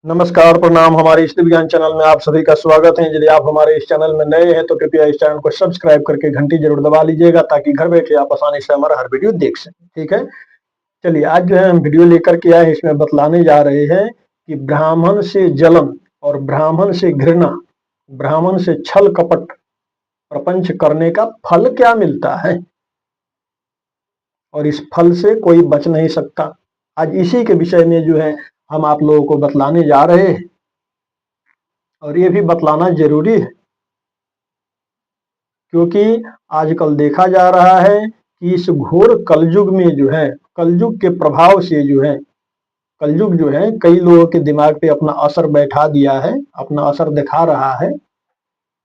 नमस्कार, प्रणाम। हमारे इष्ट विज्ञान चैनल में आप सभी का स्वागत है। यदि आप हमारे इस चैनल में नए हैं तो कृपया इस चैनल को सब्सक्राइब करके घंटी जरूर दबा लीजिएगा ताकि घर बैठे आप आसानी से हमारा हर वीडियो देख सकें। ठीक है, चलिए आज जो है हम वीडियो लेकर के आए हैं, इसमें बतलाने जा रहे हैं कि ब्राह्मण से जलन और ब्राह्मण से घृणा, ब्राह्मण से छल कपट प्रपंच करने का फल क्या मिलता है और इस फल से कोई बच नहीं सकता। आज इसी के विषय में जो है हम आप लोगों को बतलाने जा रहे हैं और ये भी बतलाना जरूरी है क्योंकि आजकल देखा जा रहा है कि इस घोर कलयुग में जो है, कलयुग के प्रभाव से जो है, कलयुग जो है कई लोगों के दिमाग पे अपना असर बैठा दिया है, अपना असर दिखा रहा है,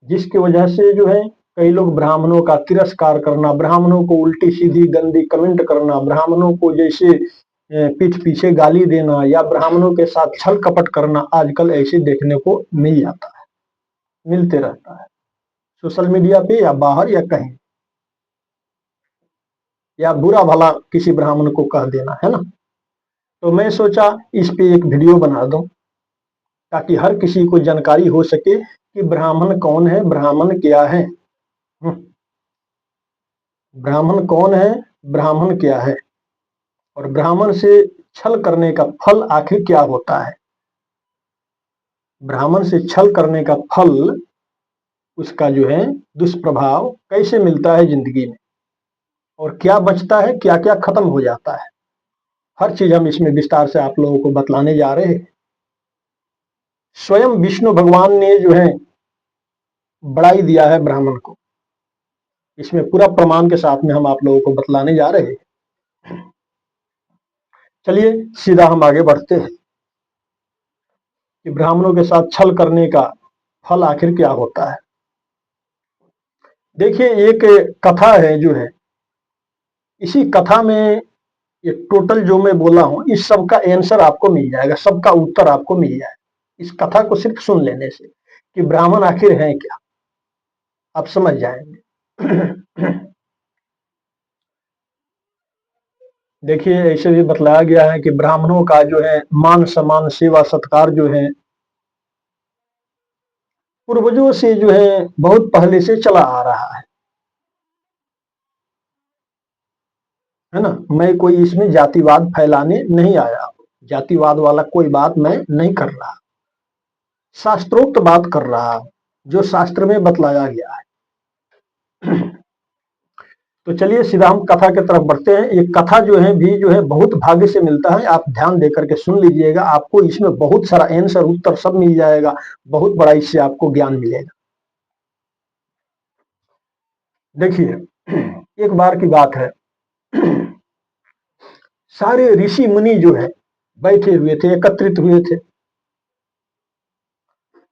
जिसकी वजह से जो है कई लोग ब्राह्मणों का तिरस्कार करना, ब्राह्मणों को उल्टी सीधी गंदी कमेंट करना, ब्राह्मणों को जैसे पीठ पीछे गाली देना या ब्राह्मणों के साथ छल कपट करना आजकल ऐसे देखने को मिल जाता है, मिलते रहता है सोशल मीडिया पे या बाहर या कहीं, या बुरा भला किसी ब्राह्मण को कह देना, है ना। तो मैं सोचा इस पे एक वीडियो बना दूं ताकि हर किसी को जानकारी हो सके कि ब्राह्मण कौन है, ब्राह्मण क्या है। ब्राह्मण कौन है, ब्राह्मण क्या है और ब्राह्मण से छल करने का फल आखिर क्या होता है। ब्राह्मण से छल करने का फल, उसका जो है दुष्प्रभाव कैसे मिलता है जिंदगी में और क्या बचता है, क्या क्या खत्म हो जाता है, हर चीज हम इसमें विस्तार से आप लोगों को बतलाने जा रहे हैं। स्वयं विष्णु भगवान ने जो है बढ़ाई दिया है ब्राह्मण को, इसमें पूरा प्रमाण के साथ में हम आप लोगों को बतलाने जा रहे हैं। चलिए सीधा हम आगे बढ़ते हैं कि ब्राह्मणों के साथ छल करने का फल आखिर क्या होता है। देखिए एक कथा है जो है, इसी कथा में ये टोटल जो मैं बोला हूं इस सब का आंसर आपको मिल जाएगा, सबका उत्तर आपको मिल जाएगा इस कथा को सिर्फ सुन लेने से कि ब्राह्मण आखिर है क्या, आप समझ जाएंगे। देखिए ऐसे भी बतलाया गया है कि ब्राह्मणों का जो है मान सम्मान सेवा सत्कार जो है पूर्वजों से जो है बहुत पहले से चला आ रहा है ना। मैं कोई इसमें जातिवाद फैलाने नहीं आया, जातिवाद वाला कोई बात मैं नहीं कर रहा, शास्त्रोक्त बात कर रहा जो शास्त्र में बतलाया गया है। तो चलिए सीधा हम कथा की तरफ बढ़ते हैं। ये कथा जो है भी जो है बहुत भाग्य से मिलता है, आप ध्यान देकर के सुन लीजिएगा, आपको इसमें बहुत सारा आंसर उत्तर सब मिल जाएगा, बहुत बड़ा इससे आपको ज्ञान मिलेगा। देखिए एक बार की बात है, सारे ऋषि मुनि जो है बैठे हुए थे, एकत्रित हुए थे,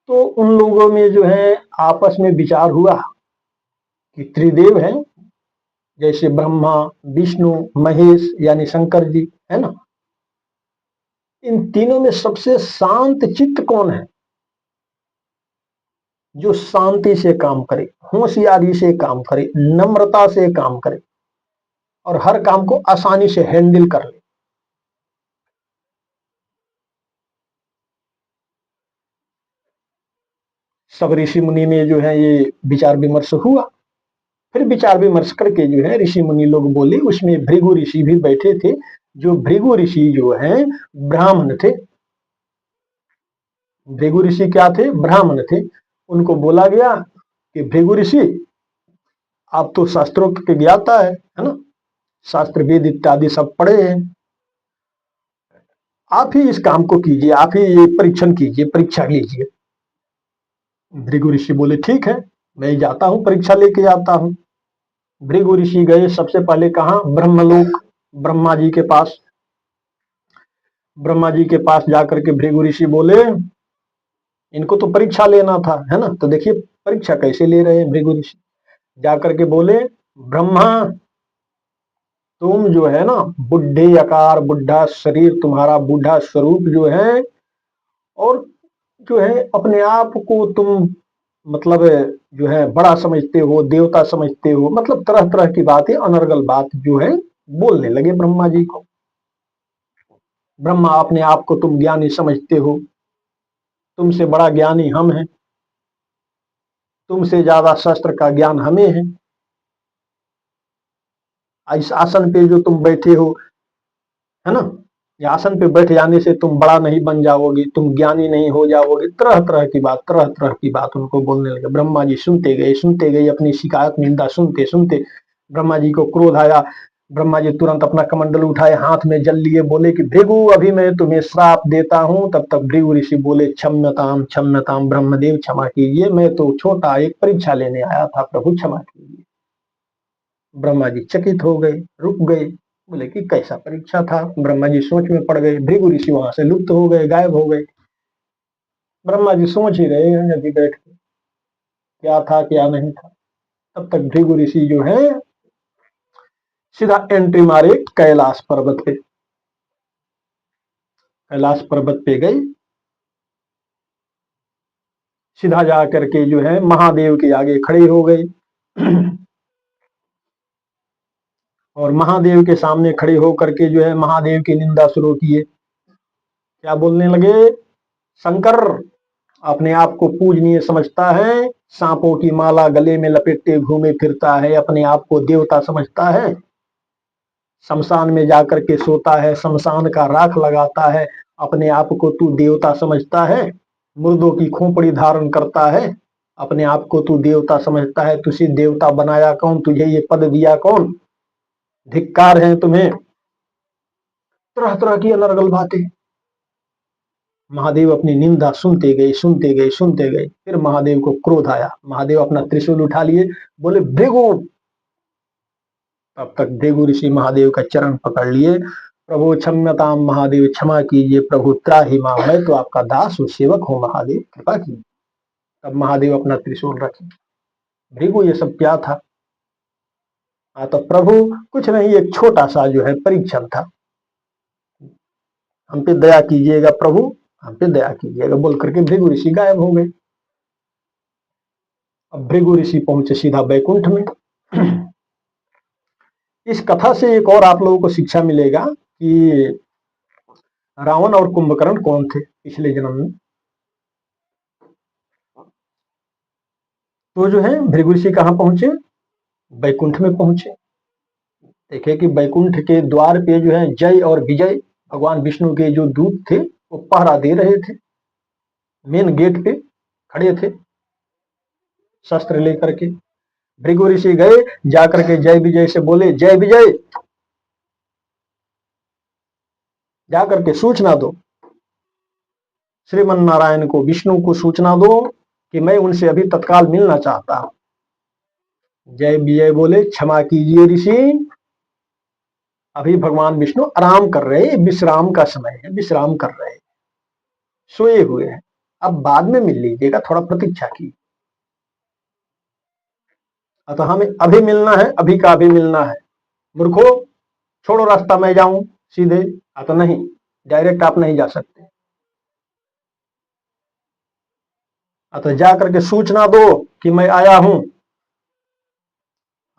तो उन लोगों में जो है आपस में विचार हुआ कि त्रिदेव हैं, जैसे ब्रह्मा विष्णु महेश यानी शंकर जी, है ना। इन तीनों में सबसे शांत चित्त कौन है, जो शांति से काम करे, होशियारी से काम करे, नम्रता से काम करे और हर काम को आसानी से हैंडल कर ले। सब ऋषि मुनि में जो है ये विचार विमर्श हुआ, फिर विचार विमर्श करके जो है ऋषि मुनि लोग बोले, उसमें भृगु ऋषि भी बैठे थे, जो भृगु ऋषि जो है ब्राह्मण थे। भृगु ऋषि क्या थे, ब्राह्मण थे। उनको बोला गया कि भृगु ऋषि आप तो शास्त्रों के ज्ञाता है ना, शास्त्र वेद इत्यादि सब पढ़े हैं, आप ही इस काम को कीजिए, आप ही ये परीक्षण कीजिए, परीक्षा लीजिए। भृगु ऋषि बोले ठीक है, मैं जाता हूं, परीक्षा लेके आता हूं। भृगु ऋषि गए सबसे पहले कहा, ब्रह्मलोक, ब्रह्मा जी के पास। ब्रह्मा जी के पास जाकर के भृगु ऋषि बोले, इनको तो परीक्षा लेना था, है ना। तो देखिए परीक्षा कैसे ले रहे हैं भृगु ऋषि, जाकर के बोले, ब्रह्मा तुम जो है ना बुढ़े आकार, बुढ़ा शरीर, तुम्हारा बूढ़ा स्वरूप जो है, और जो है अपने आप को तुम मतलब जो है बड़ा समझते हो, देवता समझते हो, मतलब तरह तरह की बातें, अनर्गल बात जो है बोलने लगे ब्रह्मा जी को। ब्रह्मा अपने आप को तुम ज्ञानी समझते हो, तुमसे बड़ा ज्ञानी हम हैं, तुमसे ज्यादा शस्त्र का ज्ञान हमें है। इस आसन पे जो तुम बैठे हो, है ना, ये आसन पे बैठ जाने से तुम बड़ा नहीं बन जाओगे, तुम ज्ञानी नहीं हो जाओगे। तरह तरह की बात, तरह तरह की बात उनको बोलने लगे। ब्रह्मा जी सुनते गए, अपनी शिकायत निंदा सुनते सुनते ब्रह्मा जी को क्रोध आया। ब्रह्मा जी तुरंत अपना कमंडल उठाए, हाथ में जल लिए, बोले कि भृगु अभी मैं तुम्हें श्राप देता हूं। तब तक भृगु ऋषि बोले, क्षम्यताम क्षम्यताम ब्रह्मदेव, क्षमा कीजिए, मैं तो छोटा एक परीक्षा लेने आया था, प्रभु क्षमा कीजिए। ब्रह्मा जी चकित हो गए, रुक गए, बोले कि कैसा परीक्षा था। ब्रह्मा जी सोच में पड़ गए, भृगु ऋषि वहां से लुप्त हो गए, गायब हो गए। ब्रह्मा जी सोच ही रहे हैं अभी बैठ के, क्या था क्या नहीं था। तब तक भृगु ऋषि जो है सीधा एंट्री मारे कैलाश पर्वत पे। कैलाश पर्वत पे गए, सीधा जा करके जो है महादेव के आगे खड़े हो गए। और महादेव के सामने खड़े होकर के जो है महादेव की निंदा शुरू किए। क्या बोलने लगे, शंकर अपने आप को पूजनीय समझता है, सांपों की माला गले में लपेटते घूमे फिरता है, अपने आप को देवता समझता है, शमशान में जाकर के सोता है, शमशान का राख लगाता है, अपने आप को तू देवता समझता है, मुर्दों की खोपड़ी धारण करता है, अपने आप को तू देवता समझता है। तुझे देवता बनाया कौन, तुझे ये पद दिया कौन, धिक्कार है तुम्हें। तरह तरह की अनर्गल बातें। महादेव अपनी निंदा सुनते गए, सुनते गए, सुनते गए। फिर महादेव को क्रोध आया, महादेव अपना त्रिशूल उठा लिए, बोले भृगु। तब तक भृगु ऋषि महादेव का चरण पकड़ लिए, प्रभु क्षम्यताम महादेव, क्षमा कीजिए प्रभु, त्राहि मां, मैं तो आपका दास हूँ, सेवक हूँ, महादेव कृपा कीजिए। तब महादेव अपना त्रिशूल रखे। भृगु ये सब क्या था। तो प्रभु कुछ नहीं, एक छोटा सा जो है परीक्षण था, हम पे दया कीजिएगा प्रभु, हम पे दया कीजिएगा, बोल करके भृगु ऋषि गायब हो गए। अब भृगु ऋषि पहुंचे सीधा बैकुंठ में। इस कथा से एक और आप लोगों को शिक्षा मिलेगा कि रावण और कुंभकर्ण कौन थे पिछले जन्म में। तो जो है भृगु ऋषि कहाँ पहुंचे, बैकुंठ में पहुंचे। देखे कि बैकुंठ के द्वार पे जो है जय और विजय भगवान विष्णु के जो दूत थे वो पहरा दे रहे थे, मेन गेट पे खड़े थे शस्त्र लेकर के। भृगु ऋषि गए, जाकर के जय विजय से बोले, जय विजय, जाकर के सूचना दो श्रीमन नारायण को, विष्णु को सूचना दो कि मैं उनसे अभी तत्काल मिलना चाहता हूं। जय विजय बोले, क्षमा कीजिए ऋषि, अभी भगवान विष्णु आराम कर रहे हैं, विश्राम का समय है, विश्राम कर रहे हैं, सोए हुए हैं, अब बाद में मिल लीजिएगा, थोड़ा प्रतीक्षा की। अतः हमें अभी मिलना है, अभी का अभी मिलना है। मूर्खो, छोड़ो रास्ता, मैं जाऊं सीधे। अतः नहीं, डायरेक्ट आप नहीं जा सकते। अतः जा करके सूचना दो कि मैं आया हूं।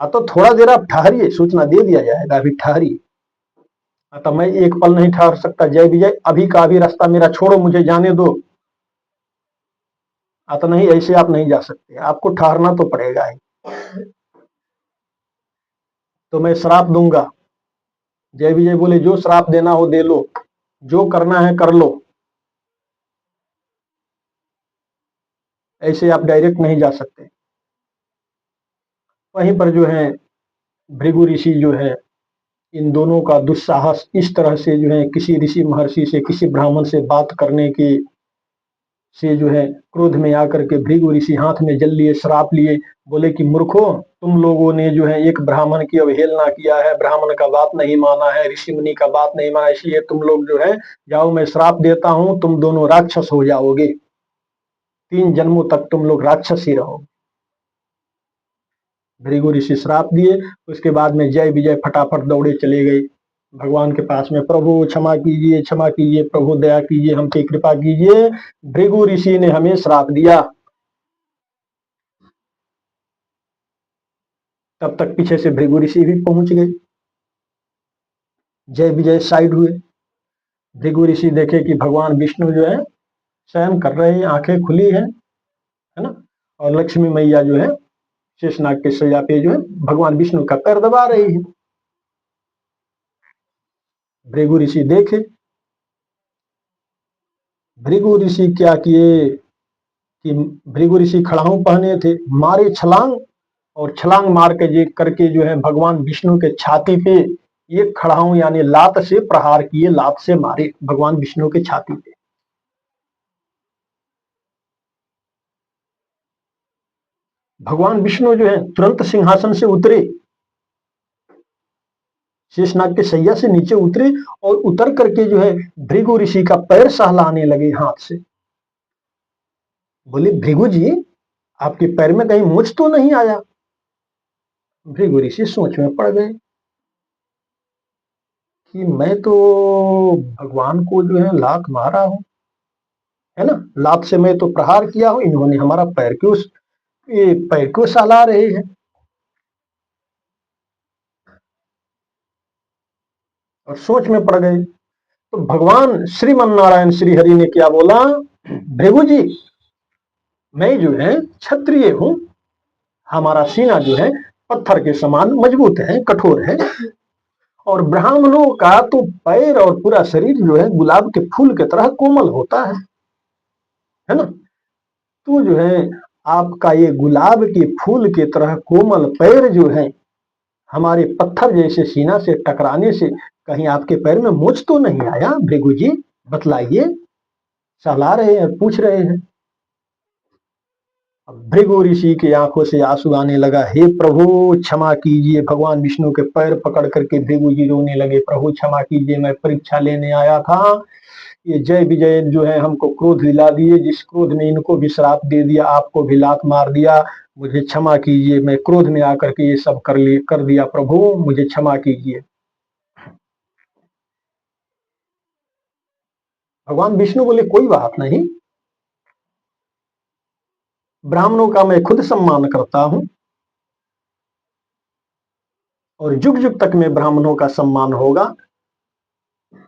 अतः थोड़ा देर आप ठहरिए, सूचना दे दिया जाएगा, अभी ठहरिए। अतः मैं एक पल नहीं ठहर सकता, जय विजय, अभी का अभी रास्ता मेरा छोड़ो, मुझे जाने दो। अतः नहीं, ऐसे आप नहीं जा सकते, आपको ठहरना तो पड़ेगा ही। तो मैं श्राप दूंगा। जय विजय बोले, जो श्राप देना हो दे लो, जो करना है कर लो, ऐसे आप डायरेक्ट नहीं जा सकते। वहीं पर जो है भृगु ऋषि जो है इन दोनों का दुस्साहस, इस तरह से जो है किसी ऋषि महर्षि से, किसी ब्राह्मण से बात करने की से जो है क्रोध में आकर के भृगु ऋषि हाथ में जल लिए, श्राप लिए, बोले कि मूर्खों, तुम लोगों ने जो है एक ब्राह्मण की अवहेलना किया है, ब्राह्मण का बात नहीं माना है, ऋषि मुनि का बात नहीं माना, इसलिए तुम लोग जो है जाओ, मैं श्राप देता हूं, तुम दोनों राक्षस हो जाओगे, 3 जन्मों तक तुम लोग राक्षस ही रहो। भृगु ऋषि श्राप दिए। उसके बाद में जय विजय फटाफट दौड़े चले गए भगवान के पास में, प्रभु क्षमा कीजिए, क्षमा कीजिए प्रभु, दया कीजिए, हम पे कृपा कीजिए, भृगु ऋषि ने हमें श्राप दिया। तब तक पीछे से भृगु ऋषि भी पहुंच गए। जय विजय साइड हुए। भृगु ऋषि देखे कि भगवान विष्णु जो है शयन कर रहे हैं, आंखें खुली है ना। और लक्ष्मी मैया जो है शेषनाग के शैया पे जो है भगवान विष्णु का पैर दबा रही है। भृगु ऋषि देखे, भृगु ऋषि क्या किए कि भृगु ऋषि खड़ाऊ पहने थे, मारे छलांग, और छलांग मार के जे करके जो है भगवान विष्णु के छाती पे एक खड़ाऊ यानी लात से प्रहार किए, लात से मारे भगवान विष्णु के छाती पे। भगवान विष्णु जो है तुरंत सिंहासन से उतरे, शेषनाग के सैया से नीचे उतरे और उतर करके जो है भृगु ऋषि का पैर सहलाने लगे हाथ से। बोले भृगु जी, आपके पैर में कहीं मुझ तो नहीं आया? भृगु ऋषि सोच में पड़ गए कि मैं तो भगवान को जो है लात मारा हूं, है ना, लात से मैं तो प्रहार किया हूं, इन्होंने हमारा पैर क्यों, ये पैर क्यों सहला रहे हैं? और सोच में पड़ गए। तो भगवान श्रीमन नारायण श्री हरि ने क्या बोला, भृगु जी, मैं जो है क्षत्रिय हूं, हमारा सीना जो है पत्थर के समान मजबूत है, कठोर है, और ब्राह्मणों का तो पैर और पूरा शरीर जो है गुलाब के फूल की तरह कोमल होता है ना। तो जो है आपका ये गुलाब के फूल की तरह कोमल पैर जो है हमारे पत्थर जैसे सीना से टकराने से कहीं आपके पैर में मोच तो नहीं आया? भृगु जी बतलाइए, सहला रहे हैं, पूछ रहे हैं। भृगु ऋषि की आंखों से आंसू आने लगा, हे प्रभु क्षमा कीजिए। भगवान विष्णु के पैर पकड़ करके भृगु जी रोने लगे, प्रभु क्षमा कीजिए, मैं परीक्षा लेने आया था, ये जय विजय जो है हमको क्रोध दिला दिए, जिस क्रोध में इनको भी श्राप दे दिया, आपको भी लात मार दिया, मुझे क्षमा कीजिए, मैं क्रोध में आकर के ये सब कर दिया, प्रभु मुझे क्षमा कीजिए। भगवान विष्णु बोले कोई बात नहीं, ब्राह्मणों का मैं खुद सम्मान करता हूं और जुग जुग तक में ब्राह्मणों का सम्मान होगा,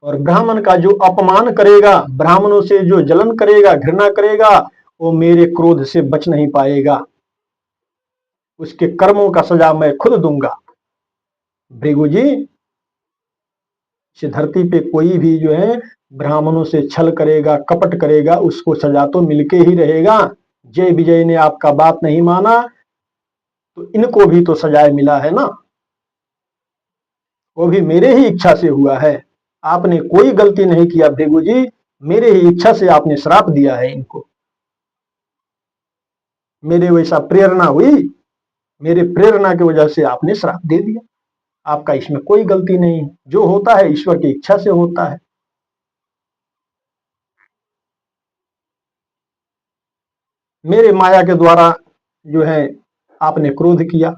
और ब्राह्मण का जो अपमान करेगा, ब्राह्मणों से जो जलन करेगा, घृणा करेगा, वो मेरे क्रोध से बच नहीं पाएगा, उसके कर्मों का सजा मैं खुद दूंगा। भृगु जी, इस धरती पे कोई भी जो है ब्राह्मणों से छल करेगा, कपट करेगा, उसको सजा तो मिलके ही रहेगा। जय विजय ने आपका बात नहीं माना तो इनको भी तो सजाए मिला है ना, वो भी मेरे ही इच्छा से हुआ है, आपने कोई गलती नहीं किया भृगु जी, मेरे ही इच्छा से आपने श्राप दिया है इनको, मेरे वैसा प्रेरणा हुई, मेरे प्रेरणा की वजह से आपने श्राप दे दिया, आपका इसमें कोई गलती नहीं है, जो होता है ईश्वर की इच्छा से होता है। मेरे माया के द्वारा जो है आपने क्रोध किया।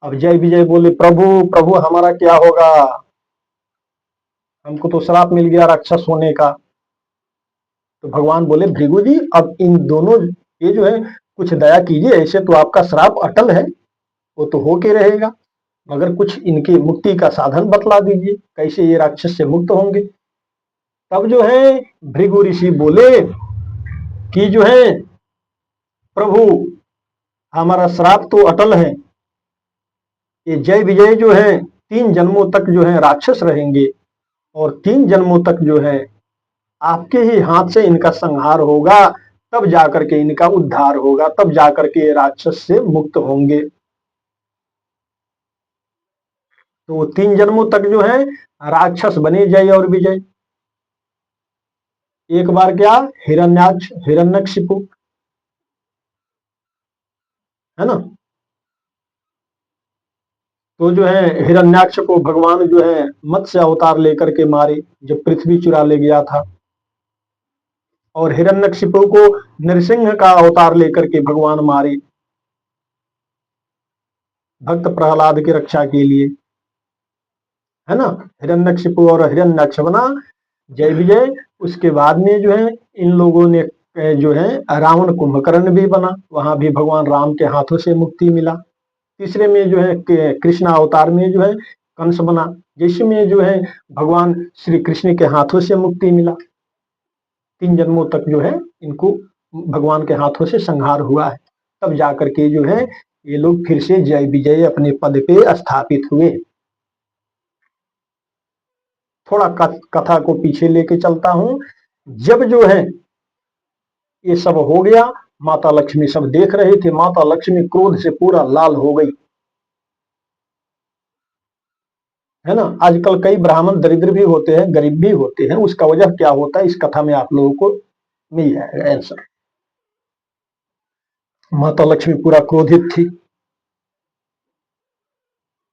अब जय विजय बोले, प्रभु प्रभु हमारा क्या होगा, हमको तो श्राप मिल गया राक्षस होने का। तो भगवान बोले भृगु जी, अब इन दोनों ये जो है कुछ दया कीजिए, ऐसे तो आपका श्राप अटल है, वो तो होके रहेगा, मगर कुछ इनकी मुक्ति का साधन बतला दीजिए, कैसे ये राक्षस से मुक्त होंगे। तब जो है भृगु ऋषि बोले कि जो है प्रभु हमारा श्राप तो अटल है, ये जय विजय जो है 3 जन्मों तक जो है राक्षस रहेंगे, और 3 जन्मों तक जो है आपके ही हाथ से इनका संहार होगा, तब जाकर के इनका उद्धार होगा, तब जाकर के ये राक्षस से मुक्त होंगे। तो वो 3 जन्मों तक जो है राक्षस बने जय और विजय। एक बार क्या, हिरण्याक्ष हिरण्यकशिपु, है ना, तो जो है हिरण्याक्ष को भगवान जो है मत्स्य अवतार लेकर के मारे, जब पृथ्वी चुरा ले गया था, और हिरण्यकशिपु को नरसिंह का अवतार लेकर के भगवान मारे, भक्त प्रहलाद की रक्षा के लिए, है ना। हिरण्यकशिपु और हिरण्याक्ष बना जय विजय। उसके बाद में जो है इन लोगों ने जो है रावण कुंभकर्ण भी बना, वहां भी भगवान राम के हाथों से मुक्ति मिला। तीसरे में जो है कृष्ण अवतार में जो है कंस बना, जिसमें जो है भगवान श्री कृष्ण के हाथों से मुक्ति मिला। 3 जन्मों तक जो है इनको भगवान के हाथों से संहार हुआ है। तब जाकर के जो है ये लोग फिर से जय विजय अपने पद पे स्थापित हुए। थोड़ा कथा को पीछे लेके चलता हूं। जब जो है ये सब हो गया, माता लक्ष्मी सब देख रहे थे, माता लक्ष्मी क्रोध से पूरा लाल हो गई, है ना। आजकल कई ब्राह्मण दरिद्र भी होते हैं, गरीब भी होते हैं, उसका वजह क्या होता है इस कथा में आप लोगों को मिल जाएगा आंसर। माता लक्ष्मी पूरा क्रोधित थी।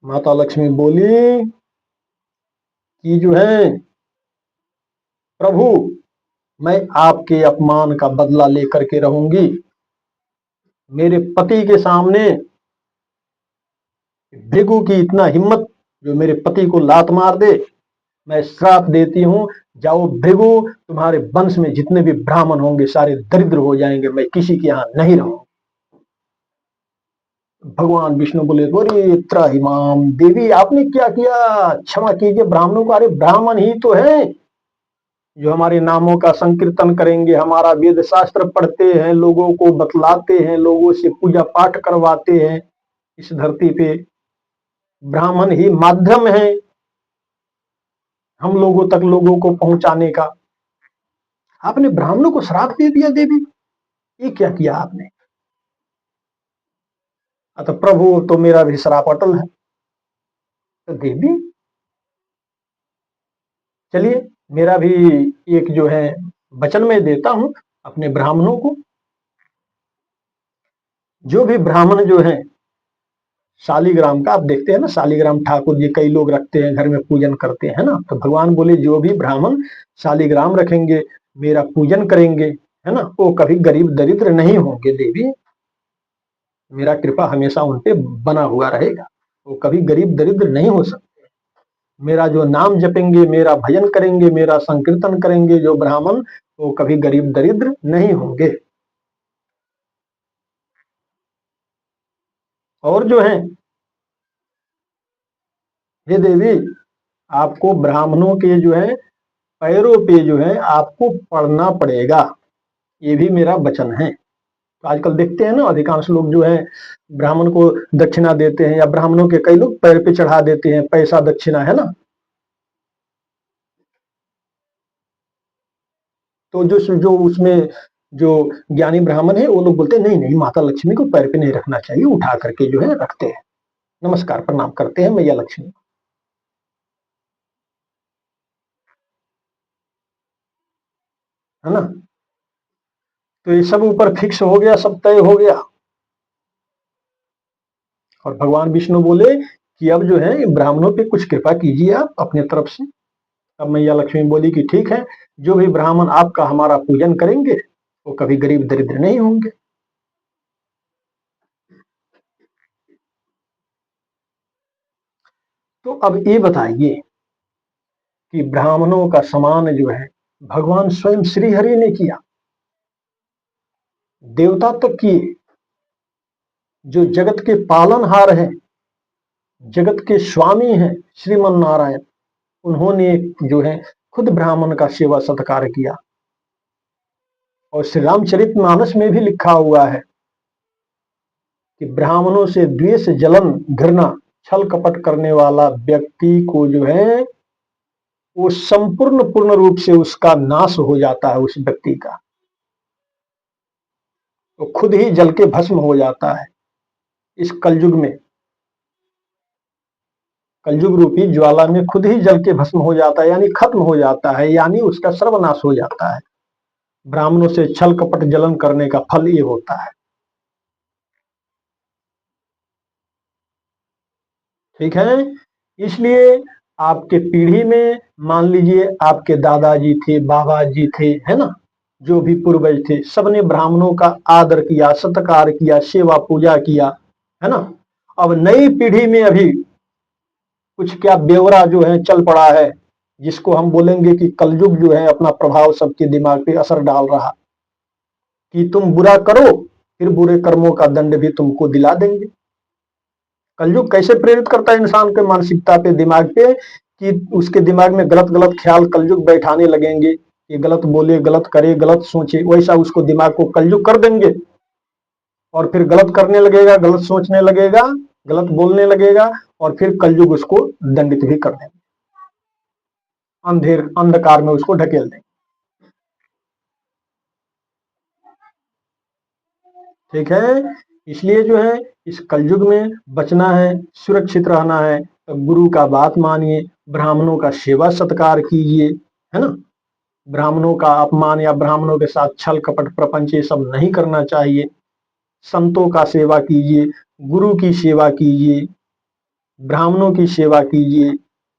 माता लक्ष्मी बोली कि जो है प्रभु, मैं आपके अपमान का बदला लेकर के रहूंगी। मेरे पति के सामने भृगु की इतना हिम्मत जो मेरे पति को लात मार दे, मैं श्राप देती हूं, जाओ भृगु, तुम्हारे वंश में जितने भी ब्राह्मण होंगे सारे दरिद्र हो जाएंगे, मैं किसी के यहां नहीं रहूंगा। भगवान विष्णु बोले, अरे त्राहिमाम देवी, आपने क्या किया, क्षमा कीजिए ब्राह्मणों को। अरे ब्राह्मण ही तो है जो हमारे नामों का संकीर्तन करेंगे, हमारा वेद शास्त्र पढ़ते हैं, लोगों को बतलाते हैं, लोगों से पूजा पाठ करवाते हैं। इस धरती पे ब्राह्मण ही माध्यम है हम लोगों तक लोगों को पहुंचाने का। आपने ब्राह्मणों को श्राप दे दिया देवी, ये क्या किया आपने। अतः प्रभु तो मेरा भी श्राप अटल है। तो देवी चलिए, मेरा भी एक जो है वचन में देता हूं अपने ब्राह्मणों को। जो भी ब्राह्मण जो है शालिग्राम का, आप देखते हैं ना, शालिग्राम ठाकुर जी कई लोग रखते हैं, घर में पूजन करते हैं ना। तो भगवान बोले जो भी ब्राह्मण शालिग्राम रखेंगे, मेरा पूजन करेंगे, है ना, वो कभी गरीब दरिद्र नहीं होंगे देवी। मेरा कृपा हमेशा उन पे बना हुआ रहेगा, वो कभी गरीब दरिद्र नहीं हो सकते। मेरा जो नाम जपेंगे, मेरा भजन करेंगे, मेरा संकीर्तन करेंगे जो ब्राह्मण, वो कभी गरीब दरिद्र नहीं होंगे। और जो है हे देवी, आपको ब्राह्मणों के जो है पैरों पे जो है आपको पढ़ना पड़ेगा, ये भी मेरा वचन है। तो आजकल देखते हैं ना, अधिकांश लोग जो है ब्राह्मण को दक्षिणा देते हैं, या ब्राह्मणों के कई लोग पैर पे चढ़ा देते हैं पैसा दक्षिणा, है ना। तो जो जो उसमें जो ज्ञानी ब्राह्मण है वो लोग बोलते हैं नहीं नहीं, माता लक्ष्मी को पैर पे नहीं रखना चाहिए, उठा करके जो है रखते हैं, नमस्कार प्रणाम करते हैं मैया लक्ष्मी, है ना। तो ये सब ऊपर फिक्स हो गया, सब तय हो गया। और भगवान विष्णु बोले कि अब जो है ब्राह्मणों पे कुछ कृपा कीजिए आप अपने तरफ से। अब मैया लक्ष्मी बोली कि ठीक है, जो भी ब्राह्मण आपका हमारा पूजन करेंगे वो कभी गरीब दरिद्र नहीं होंगे। तो अब ये बताइए कि ब्राह्मणों का सम्मान जो है भगवान स्वयं श्री हरि ने किया, देवता तक किए, जो जगत के पालनहार हैं, जगत के स्वामी हैं श्रीमन नारायण, उन्होंने जो है खुद ब्राह्मण का सेवा सत्कार किया। और श्री रामचरितमानस में भी लिखा हुआ है कि ब्राह्मणों से द्वेष, जलन, घृणा, छल कपट करने वाला व्यक्ति को जो है वो संपूर्ण पूर्ण रूप से उसका नाश हो जाता है, उस व्यक्ति का वो खुद ही जल के भस्म हो जाता है। इस कलयुग में, कलयुग रूपी ज्वाला में खुद ही जल के भस्म हो जाता है, यानी खत्म हो जाता है, यानी उसका सर्वनाश हो जाता है। ब्राह्मणों से छल कपट जलन करने का फल ये होता है। ठीक है, इसलिए आपके पीढ़ी में मान लीजिए आपके दादाजी थे, बाबा जी थे, है ना, जो भी पूर्वज थे, सबने ब्राह्मणों का आदर किया, सत्कार किया, सेवा पूजा किया, है ना। अब नई पीढ़ी में अभी कुछ क्या ब्यौरा जो है चल पड़ा है, जिसको हम बोलेंगे कि कलयुग जो है अपना प्रभाव सबके दिमाग पे असर डाल रहा, कि तुम बुरा करो फिर बुरे कर्मों का दंड भी तुमको दिला देंगे। कलयुग कैसे प्रेरित करता है इंसान के मानसिकता पे, दिमाग पे, कि उसके दिमाग में गलत गलत ख्याल कलयुग बैठाने लगेंगे, ये गलत बोले, गलत करे, गलत सोचे, वैसा उसको दिमाग को कलयुग कर देंगे और फिर गलत करने लगेगा, गलत सोचने लगेगा, गलत बोलने लगेगा और फिर कलयुग उसको दंडित भी कर देंगे, अंधकार में उसको ढकेल देंगे। ठीक है, इसलिए जो है इस कलयुग में बचना है, सुरक्षित रहना है, तो गुरु का बात मानिए, ब्राह्मणों का सेवा सत्कार कीजिए, है ना। ब्राह्मणों का अपमान या ब्राह्मणों के साथ छल कपट प्रपंच ये सब नहीं करना चाहिए। संतों का सेवा कीजिए, गुरु की सेवा कीजिए, ब्राह्मणों की सेवा कीजिए,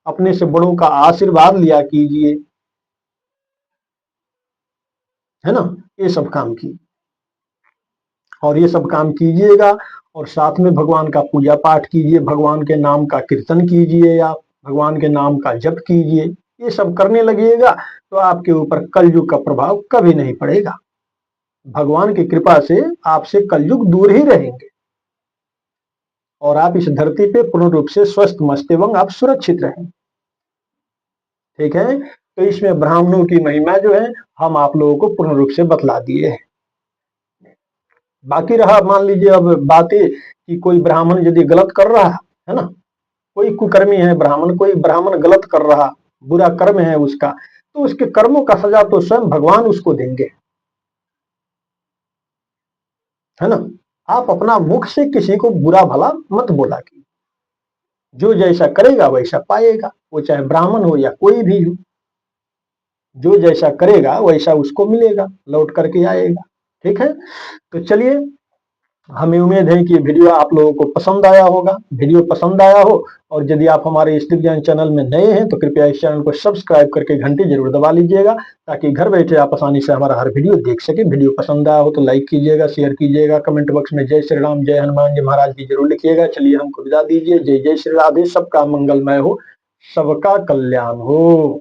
अपने से बड़ों का आशीर्वाद लिया कीजिए, है ना। ये सब काम कीजिए और ये सब काम कीजिएगा और साथ में भगवान का पूजा पाठ कीजिए, भगवान के नाम का कीर्तन कीजिए, आप भगवान के नाम का जप कीजिए। ये सब करने लगिएगा तो आपके ऊपर कलयुग का प्रभाव कभी नहीं पड़ेगा। भगवान की कृपा से आपसे कलयुग दूर ही रहेंगे और आप इस धरती पे पूर्ण रूप से स्वस्थ मस्त एवं आप सुरक्षित रहेंगे। ठीक है, तो इसमें ब्राह्मणों की महिमा जो है हम आप लोगों को पूर्ण रूप से बतला दिए है। बाकी रहा मान लीजिए अब बातें कि कोई ब्राह्मण यदि गलत कर रहा है ना, कोई कुकर्मी है ब्राह्मण, कोई ब्राह्मण गलत कर रहा, बुरा कर्म है उसका, तो उसके कर्मों का सजा तो स्वयं भगवान उसको देंगे, है ना। आप अपना मुख से किसी को बुरा भला मत बोला कि जो जैसा करेगा वैसा पाएगा, वो चाहे ब्राह्मण हो या कोई भी हो, जो जैसा करेगा वैसा उसको मिलेगा, लौट करके आएगा। ठीक है, तो चलिए, हमें उम्मीद है कि ये वीडियो आप लोगों को पसंद आया होगा। वीडियो पसंद आया हो और यदि आप हमारे इष्ट ज्ञान चैनल में नए हैं तो कृपया इस चैनल को सब्सक्राइब करके घंटी जरूर दबा लीजिएगा, ताकि घर बैठे आप आसानी से हमारा हर वीडियो देख सके। वीडियो पसंद आया हो तो लाइक कीजिएगा, शेयर कीजिएगा, कमेंट बॉक्स में जय श्री राम, जय हनुमान जी महाराज की जरूर लिखिएगा। चलिए हमको विदा दीजिए। जय जय श्री राधे। सबका मंगलमय हो, सबका कल्याण हो।